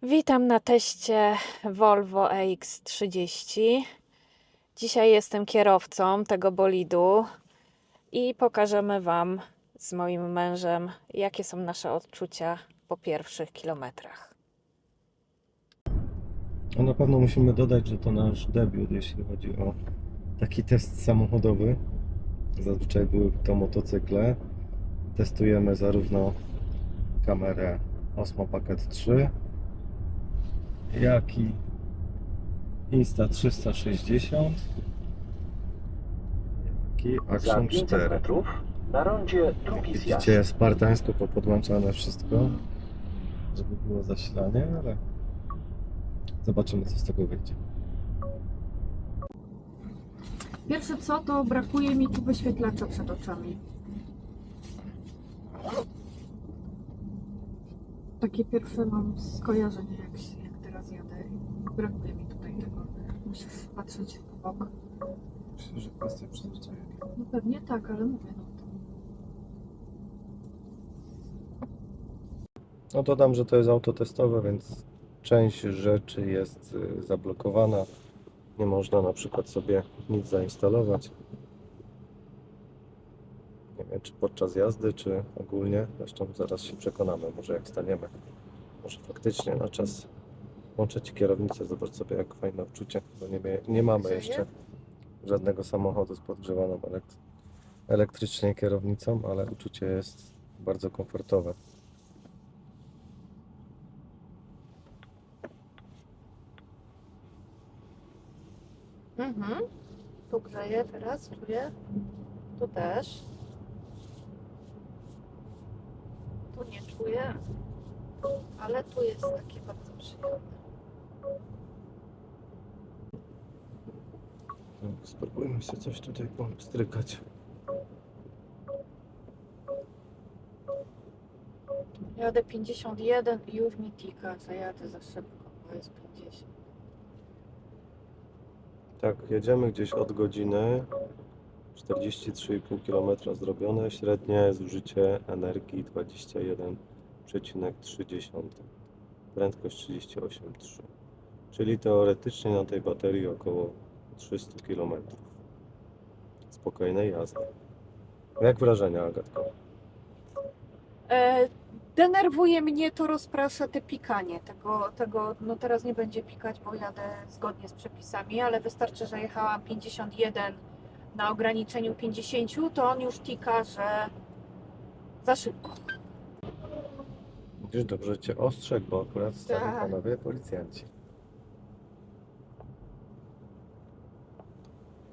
Witam na teście Volvo EX30. Dzisiaj jestem kierowcą tego bolidu i pokażemy Wam z moim mężem, jakie są nasze odczucia po pierwszych kilometrach. A na pewno musimy dodać, że to nasz debiut, jeśli chodzi o taki test samochodowy. Zazwyczaj były to motocykle. Testujemy zarówno kamerę Osmo Pocket 3, jak i Insta360, jak i Za Action 500 4. metrów na rondzie Jak drugi widzicie, zjazd. spartańsko popodłączane wszystko, żeby było zasilanie, ale zobaczymy, co z tego wyjdzie. Pierwsze co, to brakuje mi tu wyświetlacza przed oczami. Takie pierwsze mam skojarzenie, jak teraz jadę. Brakuje mi tutaj tego. Musisz patrzeć w bok. Myślę, że kwestia przyzwyczajenia. No pewnie tak, ale mówię, No dodam, że to jest auto testowe, więc część rzeczy jest zablokowana. Nie można na przykład sobie nic zainstalować. Nie wiem, czy podczas jazdy, czy ogólnie. Zresztą zaraz się przekonamy, może jak staniemy. Może faktycznie na czas włączyć kierownicę, zobacz sobie jak fajne uczucie, bo nie mamy jeszcze żadnego samochodu z podgrzewaną elektrycznie kierownicą, ale uczucie jest bardzo komfortowe. Tu grzeje teraz, czuję. Tu też. Tu nie czuję, ale tu jest takie bardzo przyjemne. Spróbujmy się coś tutaj strykać. Jadę 51 i już mi tika, że jadę za szybko, bo jest 50. Tak, jedziemy gdzieś od godziny. 43,5 km zrobione, średnie zużycie energii 21,3. Prędkość 38,3. Czyli teoretycznie na tej baterii około 300 km. Spokojnej jazdy. Jak wrażenia, Agatko? Denerwuje mnie to, rozprasza te pikanie. No teraz nie będzie pikać, bo jadę zgodnie z przepisami, ale wystarczy, że jechałam 51 na ograniczeniu 50, to on już tika, że za szybko. Widzisz, dobrze Cię ostrzegł, bo akurat stali Tak. panowie policjanci.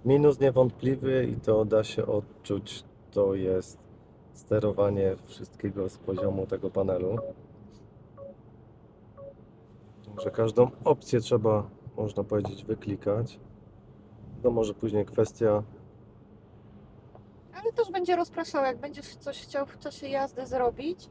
Minus niewątpliwy i to da się odczuć, to jest sterowanie wszystkiego z poziomu tego panelu. Że każdą opcję trzeba, można powiedzieć, wyklikać. To może później kwestia. Ale też będzie rozpraszał, jak będziesz coś chciał w czasie jazdy zrobić,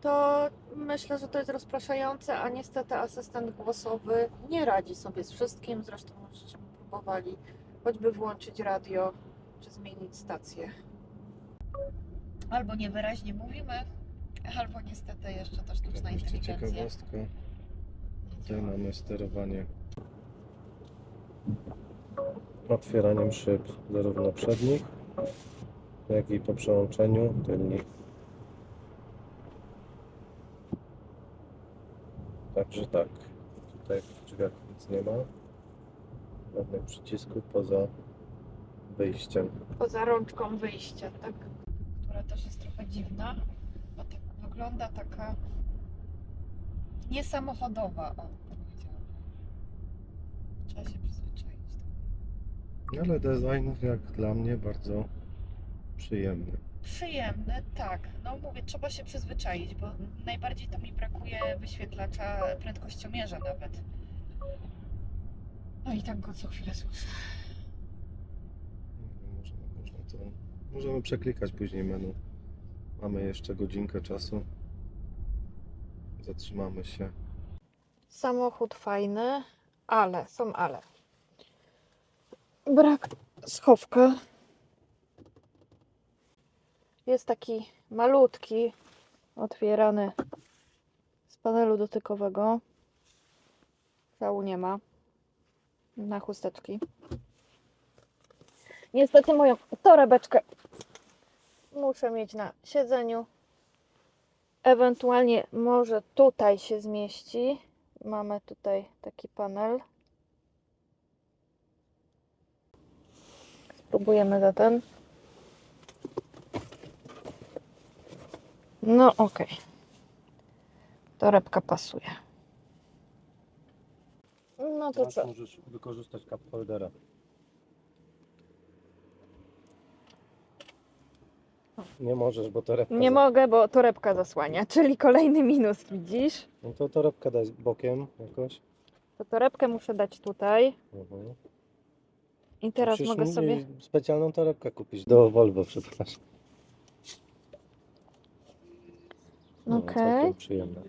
to myślę, że to jest rozpraszające, a niestety asystent głosowy nie radzi sobie z wszystkim. Zresztą żeśmy próbowali choćby włączyć radio, czy zmienić stację. Albo niewyraźnie mówimy, albo niestety jeszcze ta sztuczna Jeszcze inteligencja. ciekawostka. Tutaj mamy sterowanie otwieraniem szyb zarówno przednich, jak i po przełączeniu tylnych. Także tak, tutaj w drzwiach nic nie ma. Żadnych przycisków poza wyjściem. Poza rączką wyjścia, tak? Która też jest trochę dziwna, bo tak wygląda taka niesamochodowa, o, powiedziałam. Trzeba się przyzwyczaić. Ale design jak dla mnie bardzo przyjemny. Przyjemny, tak. No mówię, trzeba się przyzwyczaić, bo najbardziej to mi brakuje wyświetlacza prędkościomierza nawet. No i tak go co chwilę słyszę. Można to, możemy przeklikać później menu. Mamy jeszcze godzinkę czasu. Zatrzymamy się. Samochód fajny, ale. Brak schowka. Jest taki malutki, otwierany z panelu dotykowego. Szału nie ma na chusteczki. Niestety moją torebeczkę muszę mieć na siedzeniu. Ewentualnie może tutaj się zmieści. Mamy tutaj taki panel. Spróbujemy za ten. No okej. Torebka pasuje. No to co? Możesz wykorzystać cup holdera. Nie możesz, bo torebka... Nie mogę, bo torebka zasłania, czyli kolejny minus, widzisz? No to torebkę daj bokiem jakoś. To torebkę muszę dać tutaj Mhm. i teraz Musisz mogę sobie... specjalną torebkę kupić do Volvo, przepraszam. No, Okej. całkiem przyjemne.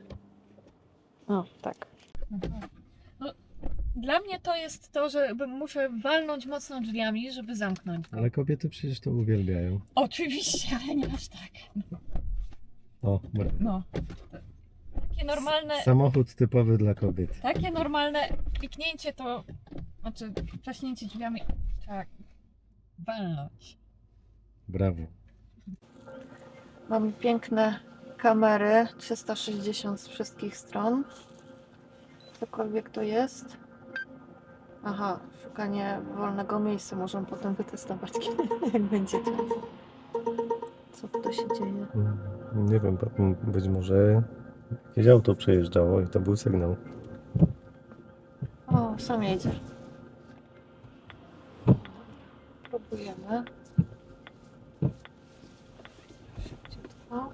O, tak. No, dla mnie to jest to, że muszę walnąć mocno drzwiami, żeby zamknąć. Ale kobiety przecież to uwielbiają. Oczywiście, ale nie aż tak. O, brawo. No. Takie normalne, Samochód typowy dla kobiet. kliknięcie to, znaczy prześnięcie drzwiami, tak, walnąć. Brawo. Mamy piękne kamery, 360 z wszystkich stron. Cokolwiek to jest. Aha, szukanie wolnego miejsca. Możemy potem wytestować, jak będzie czas. Co tu się dzieje? Nie wiem, być może jakieś auto przejeżdżało i to był sygnał. O, sam jedzie. Próbujemy. Szybciutko.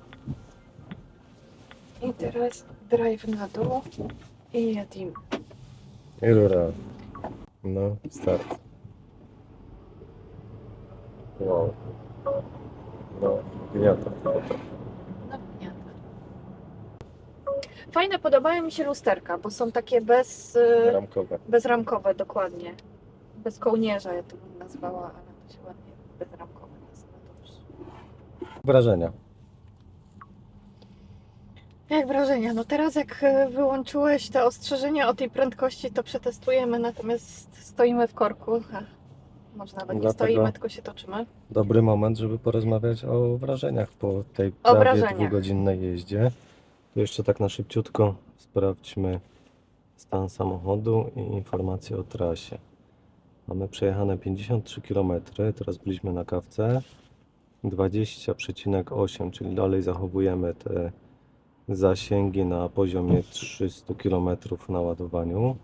I teraz drive na dół i jedziemy. I rura. No, start. Wow. No, gniata. No, nie. Fajne, podobają mi się lusterka, bo są takie Ramkowe. bezramkowe, dokładnie. Bez kołnierza, ja to bym nazwała, ale to się ładnie bezramkowe nazywa. Dobrze. Wrażenia. Jak wrażenia? No teraz jak wyłączyłeś te ostrzeżenia o tej prędkości, to przetestujemy, natomiast stoimy w korku. Może nawet nie Dlatego- stoimy, tylko się toczymy. Dobry moment, żeby porozmawiać o wrażeniach po tej prawie wrażeniach. dwugodzinnej jeździe. To jeszcze tak na szybciutko sprawdźmy stan samochodu i informacje o trasie. Mamy przejechane 53 km, teraz byliśmy na kawce 20,8, czyli dalej zachowujemy te zasięgi na poziomie 300 km na ładowaniu.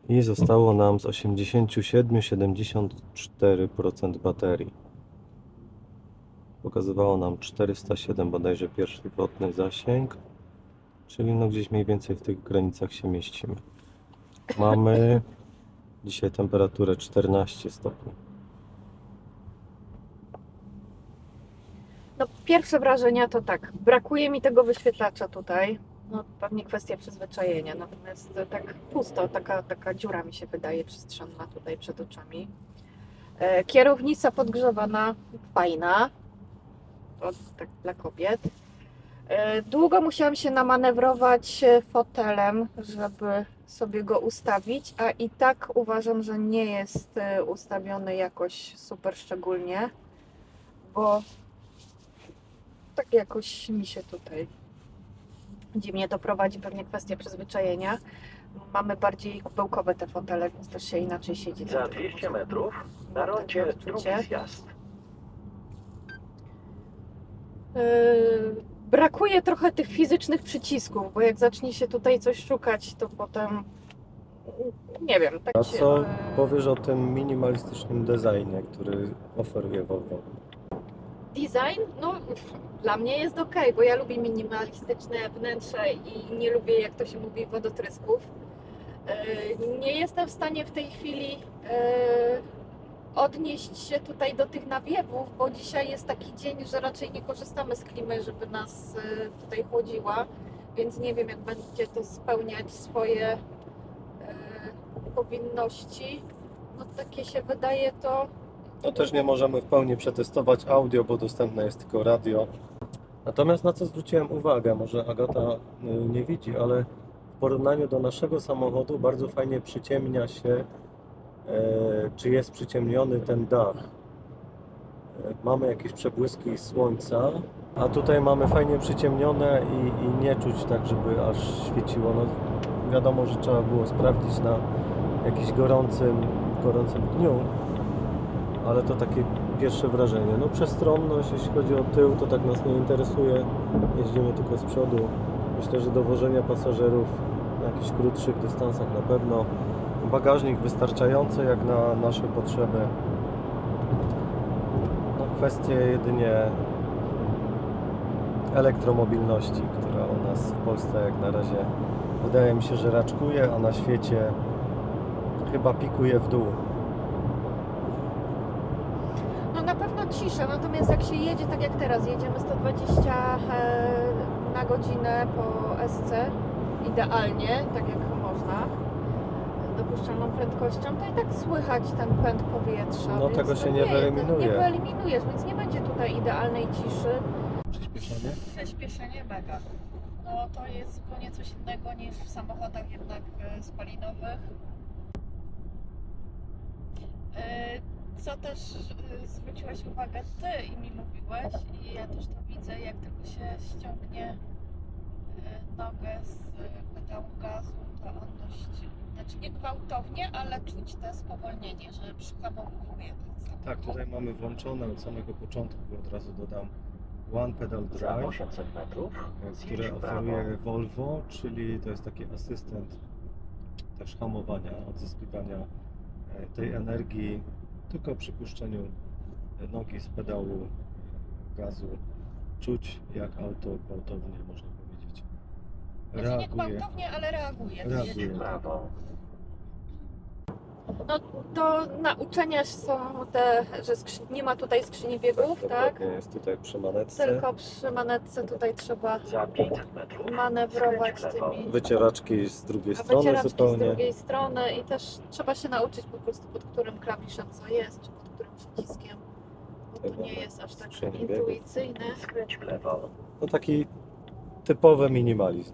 I zostało nam z 87 74% baterii. Pokazywało nam 407 bodajże pierwotny zasięg, czyli no gdzieś mniej więcej w tych granicach się mieścimy. Mamy dzisiaj temperaturę 14 stopni. No pierwsze wrażenia to tak, brakuje mi tego wyświetlacza tutaj. No pewnie kwestia przyzwyczajenia, natomiast tak pusto, taka dziura mi się wydaje przestrzenna tutaj przed oczami. Kierownica podgrzewana, fajna. To tak dla kobiet. Długo musiałam się namanewrować fotelem, żeby sobie go ustawić, a i tak uważam, że nie jest ustawiony jakoś super szczególnie, bo tak jakoś mi się tutaj dziwnie to prowadzi, pewnie kwestia przyzwyczajenia. Mamy bardziej kubełkowe te fotele, więc też się inaczej siedzi. Za 200 metrów na Mam rondzie takie drugi odczucie. zjazd. Brakuje trochę tych fizycznych przycisków, bo jak zacznie się tutaj coś szukać, to potem nie wiem, tak A się... co powiesz o tym minimalistycznym designie, który oferuje Volvo? Design? No dla mnie jest ok, bo ja lubię minimalistyczne wnętrze i nie lubię, jak to się mówi, wodotrysków. Nie jestem w stanie w tej chwili odnieść się tutaj do tych nawiewów, bo dzisiaj jest taki dzień, że raczej nie korzystamy z klimy, żeby nas tutaj chłodziła, więc nie wiem, jak będzie to spełniać swoje powinności. No takie się wydaje to... No też nie możemy w pełni przetestować audio, bo dostępne jest tylko radio. Natomiast na co zwróciłem uwagę, może Agata nie widzi, ale w porównaniu do naszego samochodu bardzo fajnie przyciemnia się, czy jest przyciemniony ten dach. Mamy jakieś przebłyski słońca, a tutaj mamy fajnie przyciemnione i nie czuć tak, żeby aż świeciło. No, wiadomo, że trzeba było sprawdzić na jakimś gorącym dniu, ale to takie pierwsze wrażenie. No przestronność, jeśli chodzi o tył, to tak nas nie interesuje. Jeździmy tylko z przodu. Myślę, że dowożenia pasażerów na jakichś krótszych dystansach na pewno. Bagażnik wystarczający jak na nasze potrzeby. No kwestie jedynie elektromobilności, która u nas w Polsce jak na razie wydaje mi się, że raczkuje, a na świecie chyba pikuje w dół. No na pewno cisza, natomiast jak się jedzie tak jak teraz, jedziemy 120 na godzinę po SC, idealnie, tak jak można, dopuszczalną prędkością, to i tak słychać ten pęd powietrza. No więc tego to się nie wyeliminuje. Nie wyeliminujesz, więc nie będzie tutaj idealnej ciszy. Przyspieszenie? Przyspieszenie mega. No to jest zupełnie coś innego niż w samochodach jednak spalinowych. Co też zwróciłaś uwagę Ty i mi mówiłeś, i ja też to widzę, jak tylko się ściągnie nogę z pedału gazu, to on dość, znaczy nie gwałtownie, ale czuć to spowolnienie, że przyhamowuje ten samochód. Tak, tutaj mamy włączone od samego początku, od razu dodam One Pedal Za Drive, 800 metrów które zjedź w prawo. oferuje Volvo, czyli to jest taki asystent też hamowania, odzyskiwania tej energii tylko przy puszczeniu nogi z pedału gazu. Czuć jak auto gwałtownie, można powiedzieć, Znaczy nie reaguje. gwałtownie, ale reaguje. To Reaguje. jest- W prawo. No to nauczenia są te, że nie ma tutaj skrzyni biegów, tak? Dokładnie, jest tutaj przy manetce. Tylko przy manetce tutaj trzeba Za 500 metrów manewrować skręć w lewo. tymi Wycieraczki z drugiej a strony wycieraczki z zupełnie. drugiej strony i też trzeba się nauczyć po prostu pod którym klawiszem co jest, czy pod którym przyciskiem, bo to nie jest aż tak Skrzyni biegów. intuicyjne. Skręć w lewo. No taki typowy minimalizm.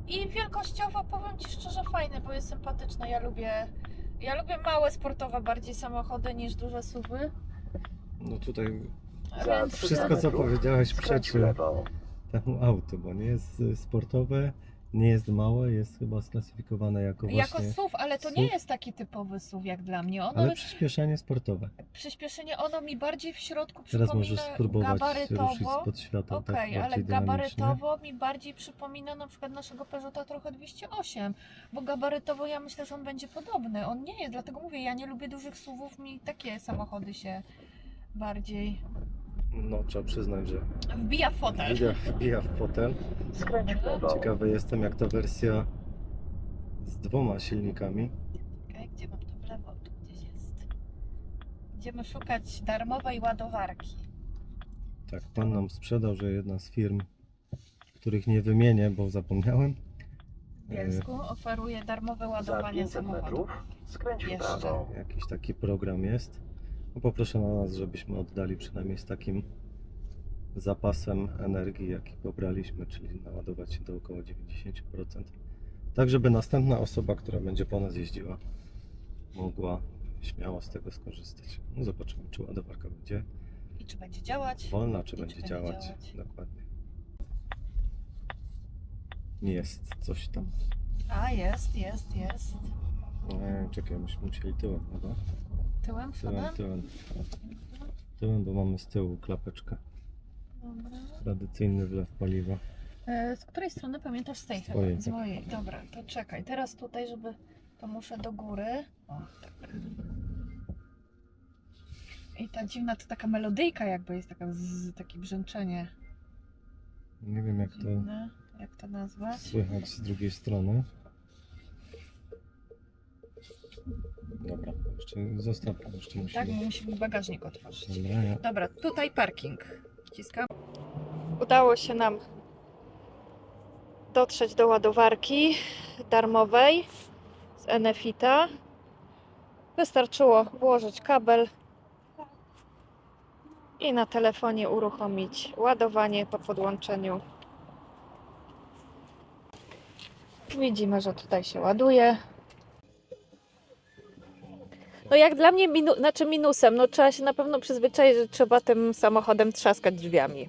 I wielkościowo powiem Ci szczerze fajne, bo jest sympatyczne. Ja lubię małe sportowe bardziej samochody niż duże SUV-y. No tutaj Za Więc 300 wszystko co metrów powiedziałeś skręć w przeczy lewo. temu autu, bo nie jest sportowe, nie jest małe, jest chyba sklasyfikowane jako jako właśnie, SUV, ale to SUV. nie jest taki typowy SUV jak dla mnie. Ono, ale przyspieszenie sportowe. przyspieszenie, ono mi bardziej w środku Teraz przypomina możesz spróbować ruszyć gabarytowo. spod światła Okej, tak ale bardziej dynamicznie. gabarytowo mi bardziej przypomina na przykład naszego Peugeota trochę 208, bo gabarytowo ja myślę, że on będzie podobny. On nie jest, dlatego mówię, ja nie lubię dużych SUV-ów, mi takie samochody się bardziej No trzeba przyznać, że wbija w fotel. wbija w fotel. Skręć w lewo. Ciekawy jestem jak ta wersja z 2 silnikami. Okej, gdzie mam to w lewo? Tu gdzieś jest. Będziemy szukać darmowej ładowarki. Tak, pan nam sprzedał, że jedna z firm, których nie wymienię, bo zapomniałem. W Bielsku oferuje darmowe Za ładowanie 500 samochodu. metrów skręć w Jeszcze. prawo. Jakiś taki program jest. No poproszę na nas, żebyśmy oddali przynajmniej z takim zapasem energii, jaki pobraliśmy, czyli naładować się do około 90%. Tak, żeby następna osoba, która będzie po nas jeździła, mogła śmiało z tego skorzystać. No zobaczymy, czy ładowarka będzie I czy będzie działać? wolna, czy I będzie będzie działać. działać. Dokładnie. Jest coś tam. A, jest. Czekaj, myśmy musieli tyłem chyba. Tyłem, przodem? Tyłem, bo mamy z tyłu klapeczkę. Dobra. Tradycyjny wlew paliwa. Z której strony pamiętasz z tej chyba? Swojej, Z tak. mojej. Dobra, to czekaj. Teraz tutaj, żeby to muszę do góry. O, tak. I ta dziwna to taka melodyjka jakby jest taka takie brzęczenie. Nie wiem jak to Dziwne. Jak to nazwać? słychać z drugiej strony. Dobra, jeszcze musimy. Tak, musimy bagażnik otworzyć. Dobra, ja... Dobra, tutaj parking. Wciskam. Udało się nam dotrzeć do ładowarki darmowej z Enefita. Wystarczyło włożyć kabel i na telefonie uruchomić ładowanie po podłączeniu. Widzimy, że tutaj się ładuje. No jak dla mnie minusem, no trzeba się na pewno przyzwyczaić, że trzeba tym samochodem trzaskać drzwiami.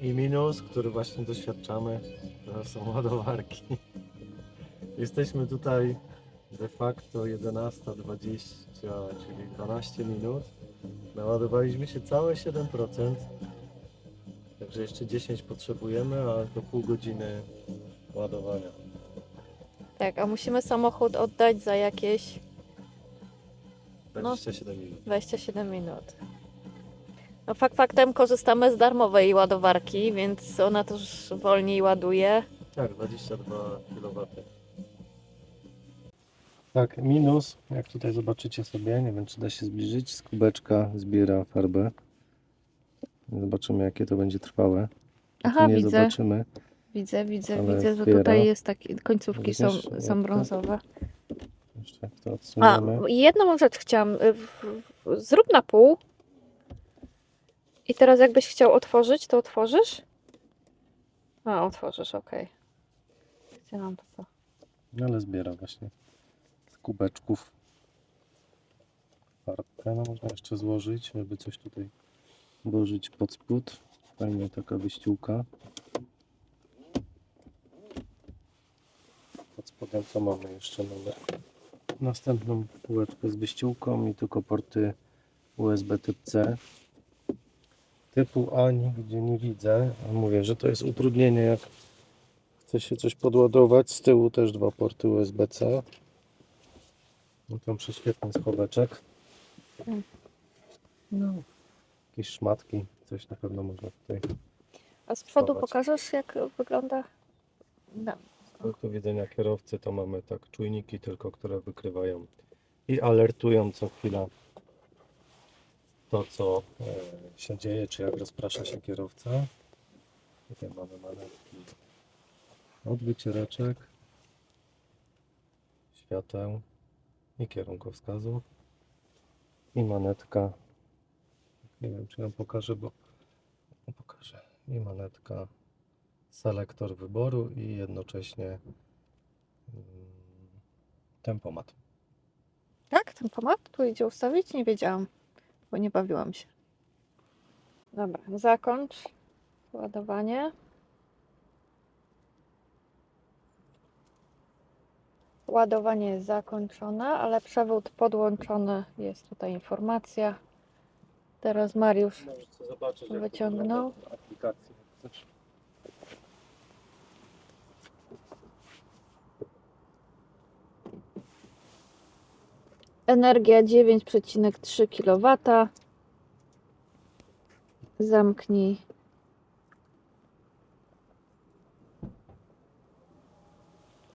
I minus, który właśnie doświadczamy, to są ładowarki. Jesteśmy tutaj de facto 11:20, czyli 12 minut. Naładowaliśmy się całe 7%. Także jeszcze 10 potrzebujemy, a to pół godziny ładowania. Tak, a musimy samochód oddać za jakieś 27 minut. 27 minut. No faktem korzystamy z darmowej ładowarki, więc ona też wolniej ładuje. Tak, 22 kW. Tak, minus, jak tutaj zobaczycie sobie, nie wiem czy da się zbliżyć, z kubeczka zbiera farbę. Zobaczymy jakie to będzie trwałe. Aha, nie widzę. zobaczymy. Widzę, że zbiera. tutaj jest takie, końcówki są, Widzisz, jak są to? brązowe. Jeszcze jak to A, odsuniemy. jedną rzecz chciałam. Zrób na pół. I teraz jakbyś chciał otworzyć, to otworzysz? A, otworzysz, okej. Chciałam tylko. No ale zbiera właśnie z kubeczków farbkę. No można jeszcze złożyć, żeby coś tutaj włożyć pod spód. Fajnie taka wyściółka. Pod spodem co mamy jeszcze? Mamy następną półeczkę z wyściółką i tylko porty USB typ C. Typu A nigdzie nie widzę. A mówię, że to jest utrudnienie jak chce się coś podładować. Z tyłu też dwa porty USB-C. No tam prześwietny schoweczek. No. Jakieś szmatki, coś na pewno można tutaj. A z przodu Schować. pokażesz, jak wygląda? No. Z punktu widzenia kierowcy to mamy tak czujniki tylko, które wykrywają i alertują co chwila to, co się dzieje, czy jak rozprasza się kierowca. Tutaj mamy manetki od wycieraczek, świateł i kierunkowskazu i manetka. Nie wiem, czy ją pokażę, bo pokażę. I manetka, selektor wyboru i jednocześnie tempomat. Tak, ten pomad tu idzie ustawić? Nie wiedziałam, bo nie bawiłam się. Dobra, zakończ ładowanie. Ładowanie jest zakończone, ale przewód podłączony. Jest tutaj informacja. Teraz Mariusz Możesz sobie zobaczyć, jak to wyciągnął. wygląda w aplikacji, jak chcesz. Energia 9,3 kW. Zamknij